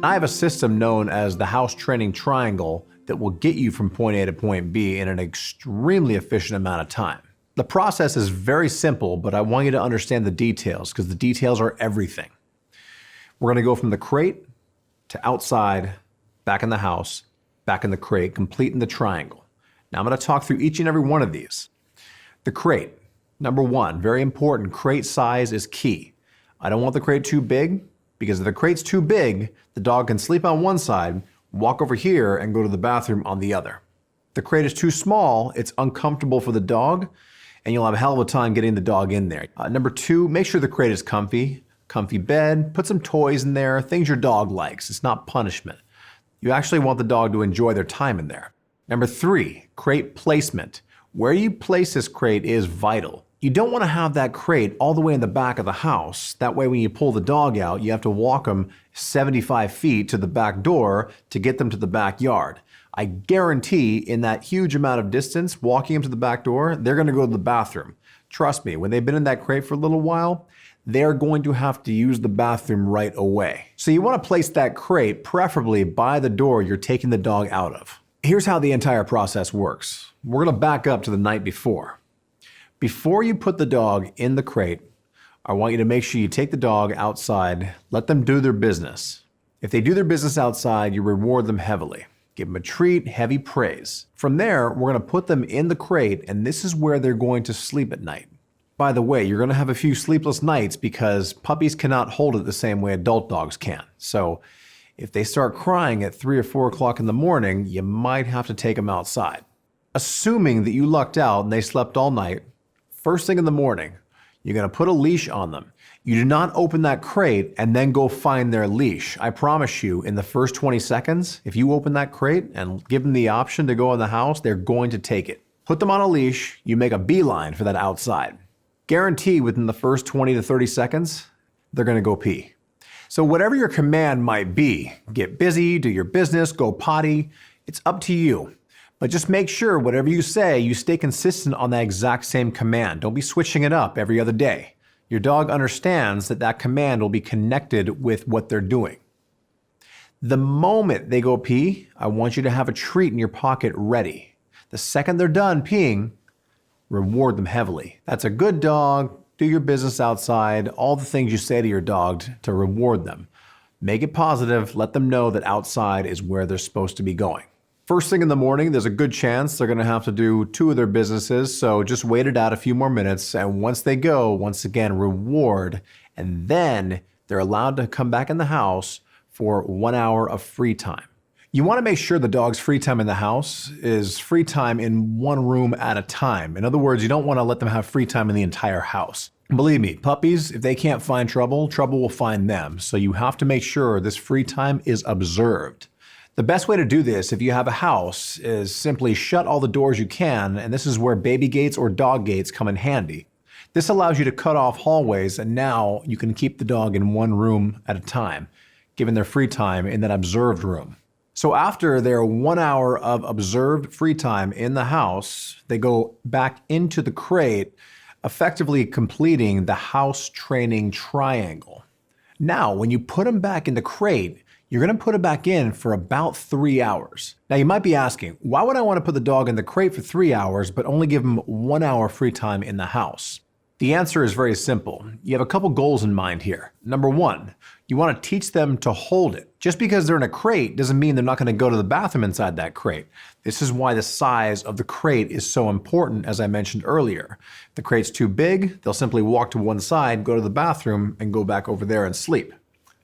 I have a system known as the house training triangle that will get you from point A to point B in an extremely efficient amount of time. The process is very simple, but I want you to understand the details because the details are everything. We're going to go from the crate to outside, back in the house, back in the crate, completing the triangle. Now I'm going to talk through each and every one of these. The crate, number one, very important, crate size is key. I don't want the crate too big because if the crate's too big, the dog can sleep on one side, walk over here and go to the bathroom on the other. If the crate is too small, it's uncomfortable for the dog and you'll have a hell of a time getting the dog in there. Number two, make sure the crate is comfy bed, put some toys in there, things your dog likes. It's not punishment. You actually want the dog to enjoy their time in there. Number three, crate placement. Where you place this crate is vital. You don't want to have that crate all the way in the back of the house. That way when you pull the dog out, you have to walk them 75 feet to the back door to get them to the backyard. I guarantee in that huge amount of distance, walking them to the back door, they're going to go to the bathroom. Trust me, when they've been in that crate for a little while, they're going to have to use the bathroom right away. So you want to place that crate preferably by the door you're taking the dog out of. Here's how the entire process works. We're going to back up to the night before. Before you put the dog in the crate, I want you to make sure you take the dog outside, let them do their business. If they do their business outside, you reward them heavily. Give them a treat, heavy praise. From there, we're going to put them in the crate, and this is where they're going to sleep at night. By the way, you're going to have a few sleepless nights because puppies cannot hold it the same way adult dogs can. So if they start crying at 3 or 4 o'clock in the morning, you might have to take them outside. Assuming that you lucked out and they slept all night, first thing in the morning, you're going to put a leash on them. You do not open that crate and then go find their leash. I promise you, in the first 20 seconds, if you open that crate and give them the option to go in the house, they're going to take it. Put them on a leash, you make a beeline for that outside. Guarantee within the first 20 to 30 seconds, they're going to go pee. So whatever your command might be, get busy, do your business, go potty, it's up to you. But just make sure whatever you say, you stay consistent on that exact same command. Don't be switching it up every other day. Your dog understands that that command will be connected with what they're doing. The moment they go pee, I want you to have a treat in your pocket ready. The second they're done peeing, reward them heavily. That's a good dog. Do your business outside. All the things you say to your dog to reward them. Make it positive. Let them know that outside is where they're supposed to be going. First thing in the morning, there's a good chance they're going to have to do 2 of their businesses, so just wait it out a few more minutes, and once they go, once again, reward, and then they're allowed to come back in the house for 1 hour of free time. You want to make sure the dog's free time in the house is free time in one room at a time. In other words, you don't want to let them have free time in the entire house. Believe me, puppies, if they can't find trouble, trouble will find them, so you have to make sure this free time is observed. The best way to do this, if you have a house, is simply shut all the doors you can, and this is where baby gates or dog gates come in handy. This allows you to cut off hallways, and now you can keep the dog in one room at a time, given their free time in that observed room. So after their 1 hour of observed free time in the house, they go back into the crate, effectively completing the house training triangle. Now, when you put them back in the crate, you're going to put it back in for about 3 hours. Now you might be asking, why would I want to put the dog in the crate for 3 hours but only give him 1 hour free time in the house? The answer is very simple. You have a couple goals in mind here. Number one, you want to teach them to hold it. Just because they're in a crate doesn't mean they're not going to go to the bathroom inside that crate. This is why the size of the crate is so important, as I mentioned earlier. If the crate's too big, they'll simply walk to one side, go to the bathroom, and go back over there and sleep.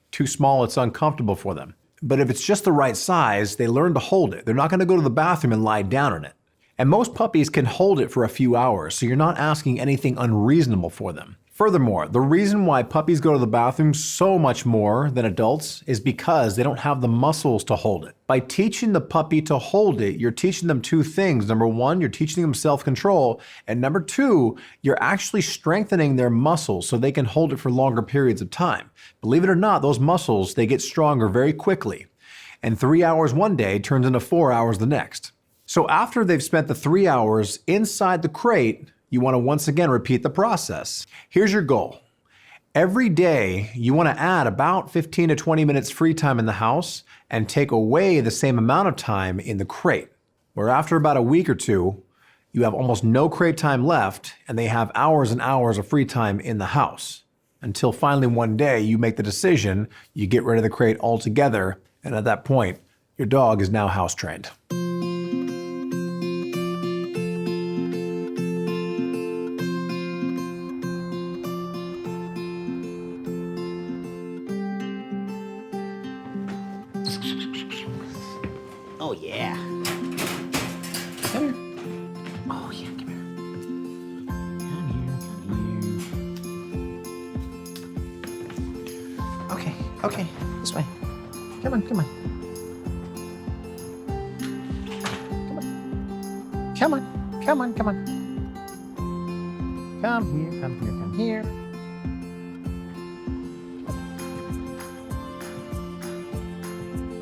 Too small, it's uncomfortable for them. But if it's just the right size, they learn to hold it. They're not going to go to the bathroom and lie down in it. And most puppies can hold it for a few hours, so you're not asking anything unreasonable for them. Furthermore, the reason why puppies go to the bathroom so much more than adults is because they don't have the muscles to hold it. By teaching the puppy to hold it, you're teaching them 2 things. Number 1, you're teaching them self-control. And number 2, you're actually strengthening their muscles so they can hold it for longer periods of time. Believe it or not, those muscles, they get stronger very quickly. And 3 hours one day turns into 4 hours the next. So after they've spent the 3 hours inside the crate, you want to once again repeat the process. Here's your goal. Every day, you want to add about 15 to 20 minutes free time in the house and take away the same amount of time in the crate, where after about a week or two, you have almost no crate time left and they have hours and hours of free time in the house. Until finally one day you make the decision, you get rid of the crate altogether, and at that point, your dog is now house trained. Oh, yeah. Come here. Oh, yeah, come here. Come here. Okay, this way. Come on. Come on. Come here.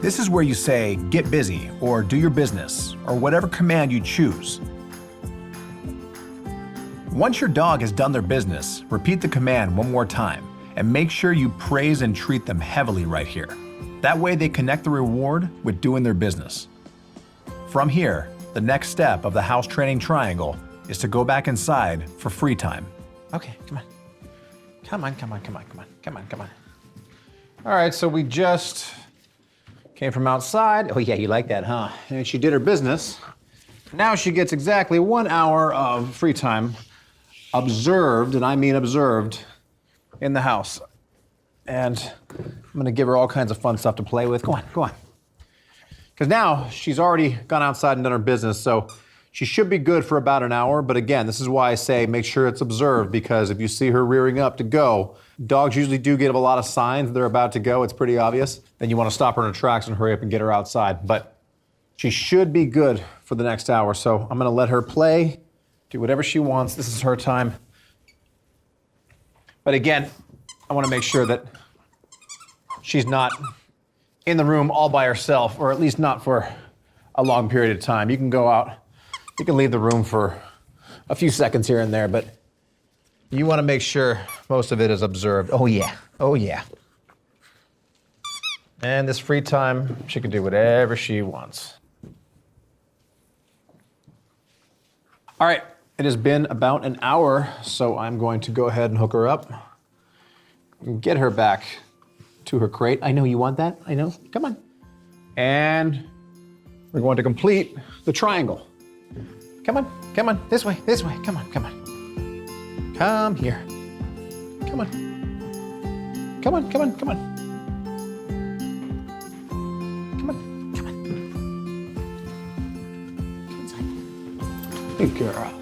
This is where you say, get busy, or do your business, or whatever command you choose. Once your dog has done their business, repeat the command one more time, and make sure you praise and treat them heavily right here. That way they connect the reward with doing their business. From here, the next step of the house training triangle is to go back inside for free time. Okay, come on. Come on. All right, so we just came from outside. Oh yeah, you like that, huh? And she did her business. Now she gets exactly 1 hour of free time observed, and I mean observed, in the house. And I'm gonna give her all kinds of fun stuff to play with. Go on. Because now she's already gone outside and done her business, so she should be good for about an hour. But again, this is why I say make sure it's observed, because if you see her rearing up to go, dogs usually do give a lot of signs they're about to go. It's pretty obvious. Then you want to stop her in her tracks and hurry up and get her outside. But she should be good for the next hour. So I'm going to let her play, do whatever she wants. This is her time. But again, I want to make sure that she's not in the room all by herself, or at least not for a long period of time. You can go out. You can leave the room for a few seconds here and there, but you want to make sure most of it is observed. Oh yeah. And this free time, she can do whatever she wants. All right, it has been about an hour, so I'm going to go ahead and hook her up and get her back to her crate. I know you want that, I know. Come on. And we're going to complete the triangle. Come on, this way, come on. Come here. Come on. Come inside. Good girl.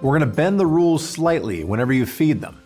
We're going to bend the rules slightly whenever you feed them.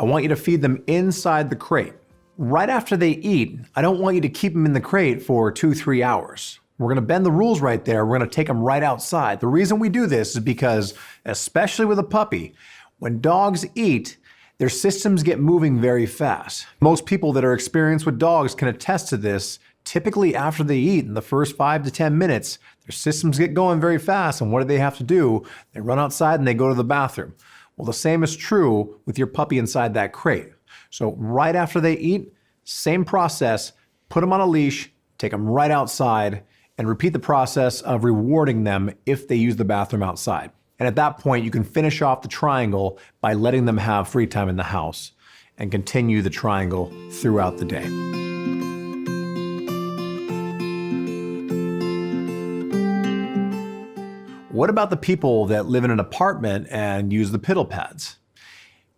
I want you to feed them inside the crate. Right after they eat, I don't want you to keep them in the crate for 2-3 hours. We're going to bend the rules right there. We're going to take them right outside. The reason we do this is because, especially with a puppy, when dogs eat, their systems get moving very fast. Most people that are experienced with dogs can attest to this. Typically after they eat, in the first 5 to 10 minutes, their systems get going very fast, and what do they have to do? They run outside and they go to the bathroom. Well, the same is true with your puppy inside that crate. So right after they eat, same process, put them on a leash, take them right outside, and repeat the process of rewarding them if they use the bathroom outside. And at that point, you can finish off the triangle by letting them have free time in the house and continue the triangle throughout the day. What about the people that live in an apartment and use the piddle pads?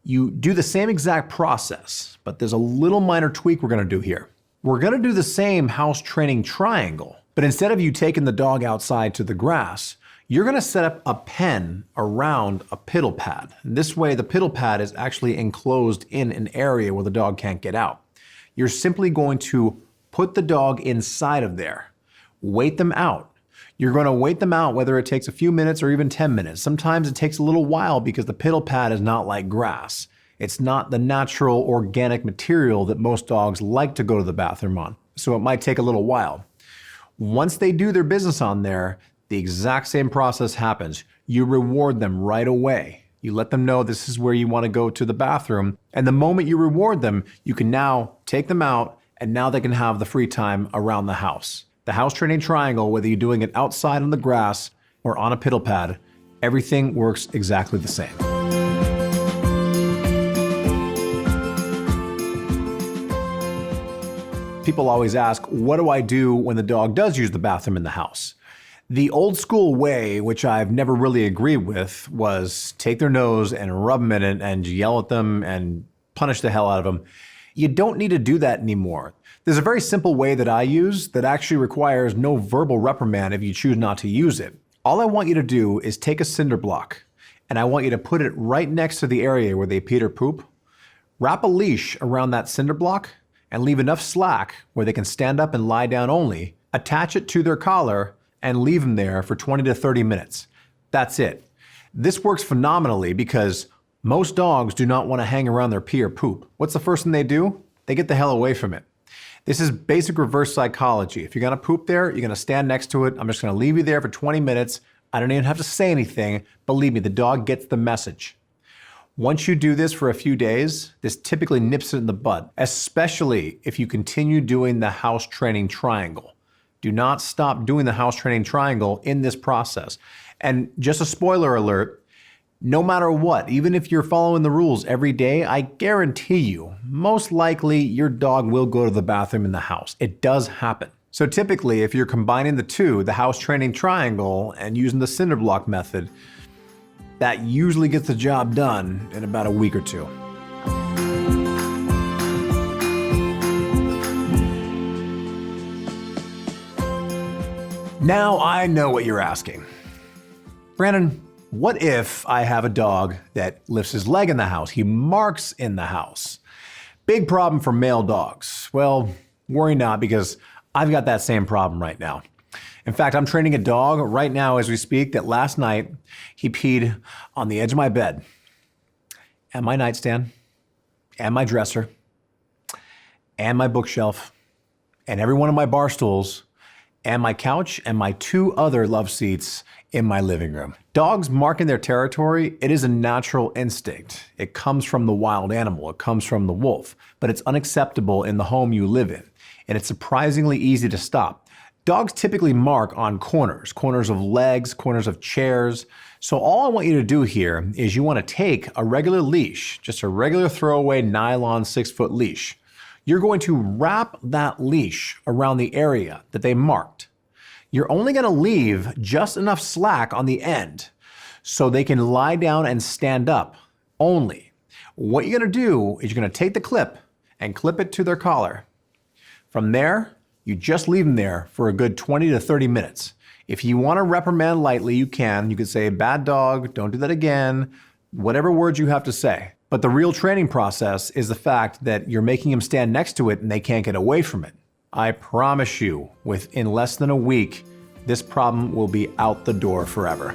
You do the same exact process, but there's a little minor tweak we're going to do here. We're going to do the same house training triangle, but instead of you taking the dog outside to the grass, you're going to set up a pen around a piddle pad. And this way, the piddle pad is actually enclosed in an area where the dog can't get out. You're simply going to put the dog inside of there, wait them out. You're going to wait them out, whether it takes a few minutes or even 10 minutes. Sometimes it takes a little while because the piddle pad is not like grass. It's not the natural organic material that most dogs like to go to the bathroom on. So it might take a little while. Once they do their business on there, the exact same process happens. You reward them right away. You let them know this is where you want to go to the bathroom. And the moment you reward them, you can now take them out, and now they can have the free time around the house. The house training triangle, whether you're doing it outside on the grass or on a piddle pad, everything works exactly the same. People always ask, what do I do when the dog does use the bathroom in the house? The old school way, which I've never really agreed with, was take their nose and rub them in it and yell at them and punish the hell out of them. You don't need to do that anymore. There's a very simple way that I use that actually requires no verbal reprimand if you choose not to use it. All I want you to do is take a cinder block, and I want you to put it right next to the area where they pee or poop. Wrap a leash around that cinder block and leave enough slack where they can stand up and lie down only. Attach it to their collar and leave them there for 20 to 30 minutes. That's it. This works phenomenally because most dogs do not want to hang around their pee or poop. What's the first thing they do? They get the hell away from it. This is basic reverse psychology. If you're gonna poop there, you're gonna stand next to it. I'm just gonna leave you there for 20 minutes. I don't even have to say anything. Believe me, the dog gets the message. Once you do this for a few days, this typically nips it in the bud, especially if you continue doing the house training triangle. Do not stop doing the house training triangle in this process. And just a spoiler alert, no matter what, even if you're following the rules every day, I guarantee you, most likely your dog will go to the bathroom in the house. It does happen. So typically, if you're combining the two, the house training triangle and using the cinder block method, that usually gets the job done in about a week or two. Now I know what you're asking. Brandon, what if I have a dog that lifts his leg in the house? He marks in the house. Big problem for male dogs. Well, worry not, because I've got that same problem right now. In fact, I'm training a dog right now as we speak that last night he peed on the edge of my bed, and my nightstand, and my dresser, and my bookshelf, and every one of my bar stools, and my couch, and my 2 other love seats in my living room. Dogs marking their territory, it is a natural instinct. It comes from the wild animal, it comes from the wolf, but it's unacceptable in the home you live in, and it's surprisingly easy to stop. Dogs typically mark on corners of legs, corners of chairs. So all I want you to do here is you want to take a regular leash, just a regular throwaway nylon 6-foot leash. You're going to wrap that leash around the area that they marked. You're only going to leave just enough slack on the end so they can lie down and stand up only. What you're going to do is you're going to take the clip and clip it to their collar. From there, you just leave them there for a good 20 to 30 minutes. If you want to reprimand lightly, you can. You could say, bad dog, don't do that again, whatever words you have to say. But the real training process is the fact that you're making them stand next to it and they can't get away from it. I promise you, within less than a week, this problem will be out the door forever.